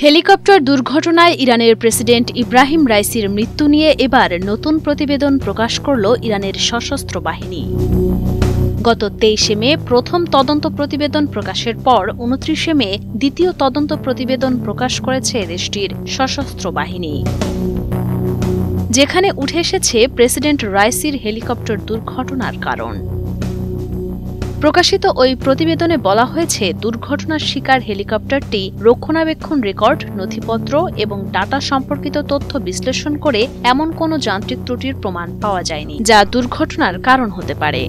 Helicopter দুর্ঘটনায় ইরানের president Ibrahim রাইসির মৃত্যু নিয়ে এবার নতুন প্রতিবেদন প্রকাশ করল ইরানের সশস্ত্র বাহিনী। গত ২৩ মে প্রথম তদন্ত প্রতিবেদন প্রকাশের পর ২৯ মে দ্বিতীয় তদন্ত প্রতিবেদন প্রকাশ করেছে দেশটির সশস্ত্র বাহিনী, যেখানে উঠে এসেছে প্রেসিডেন্ট রাইসির হেলিকপ্টার দুর্ঘটনার কারণ। প্রকাশিত ওই প্রতিবেদনে বলা হয়েছে, দুর্ঘটনার শিকার হেলিকপ্টারটি রক্ষণাবেক্ষণ রেকর্ড, নথিপত্র এবং ডাটা সম্পর্কিত তথ্য বিশ্লেষণ করে এমন কোনো যান্ত্রিক ত্রুটির প্রমাণ পাওয়া যায়নি যা দুর্ঘটনার কারণ হতে পারে।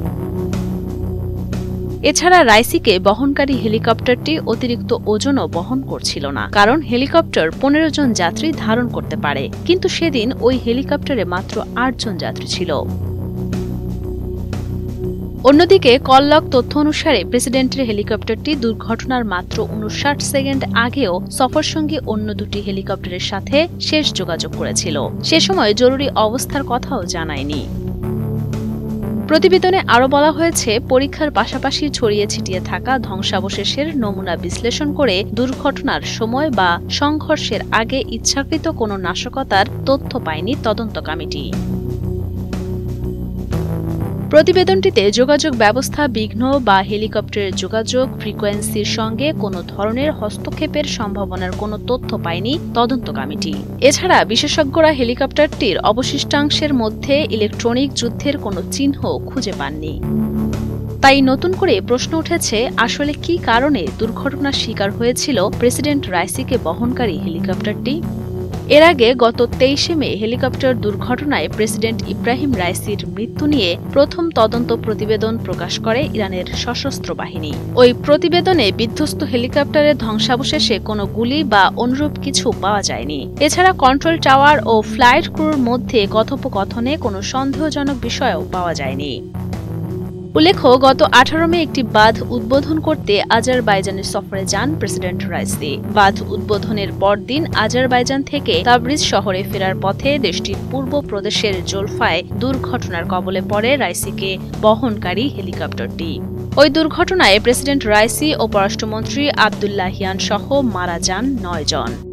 এছাড়া রাইসিকে বহনকারী হেলিকপ্টারটি অতিরিক্ত ওজনও বহন করছিল না, কারণ হেলিকপ্টার ১৫ জন যাত্রী ধারণ করতে পারে, কিন্তু সেদিন ওই হেলিকপ্টারে মাত্র ৮ জন যাত্রী ছিল। অন্যদিকে কললগ তথ্য অনুসারে প্রেসিডেন্টের হেলিকপ্টারটি দুর্ঘটনার মাত্র ৫৯ সেকেন্ড আগেও সফরসঙ্গী অন্য দুটি হেলিকপ্টারের সাথে শেষ যোগাযোগ করেছিল। সে সময় জরুরি অবস্থার কথাও জানায়নি। প্রতিবেদনে আরও বলা হয়েছে, পরীক্ষার পাশাপাশি ছড়িয়ে ছিটিয়ে থাকা ধ্বংসাবশেষের নমুনা বিশ্লেষণ করে দুর্ঘটনার সময় বা সংঘর্ষের আগে ইচ্ছাকৃত কোনো নাশকতার তথ্য পায়নি তদন্ত কমিটি। প্রতিবেদনটিতে যোগাযোগ ব্যবস্থা বিঘ্ন বা হেলিকপ্টারের যোগাযোগ ফ্রিকোয়েন্সির সঙ্গে কোনো ধরনের হস্তক্ষেপের সম্ভাবনার কোনো তথ্য পায়নি তদন্ত কমিটি। এছাড়া বিশেষজ্ঞরা হেলিকপ্টারটির অবশিষ্টাংশের মধ্যে ইলেকট্রনিক যুদ্ধের কোনো চিহ্ন খুঁজে পাননি। তাই নতুন করে প্রশ্ন উঠেছে, আসলে কী কারণে দুর্ঘটনার শিকার হয়েছিল প্রেসিডেন্ট রাইসিকে বহনকারী হেলিকপ্টারটি? এর আগে গত ২৩ মে হেলিকপ্টার দুর্ঘটনায় প্রেসিডেন্ট ইব্রাহিম রাইসির মৃত্যু নিয়ে প্রথম তদন্ত প্রতিবেদন প্রকাশ করে ইরানের সশস্ত্র বাহিনী। ওই প্রতিবেদনে বিধ্বস্ত হেলিকপ্টারের ধ্বংসাবশেষে কোনো গুলি বা অনুরূপ কিছু পাওয়া যায়নি। এছাড়া কন্ট্রোল টাওয়ার ও ফ্লাইট ক্রুর মধ্যে কথোপকথনে কোনো সন্দেহজনক বিষয়ও পাওয়া যায়নি। উল্লেখ্য, গত ১৮ মে একটি বাঁধ উদ্বোধন করতে আজারবাইজানের সফরে যান প্রেসিডেন্ট রাইসি। বাঁধ উদ্বোধনের পরদিন আজারবাইজান থেকে তাবরিজ শহরে ফেরার পথে দেশটির পূর্ব প্রদেশের জোলফায় দুর্ঘটনার কবলে পড়ে রাইসিকে বহনকারী হেলিকপ্টারটি। ওই দুর্ঘটনায় প্রেসিডেন্ট রাইসি ও পররাষ্ট্রমন্ত্রী আবদুল্লাহিয়ান সহ মারা যান ৯ জন।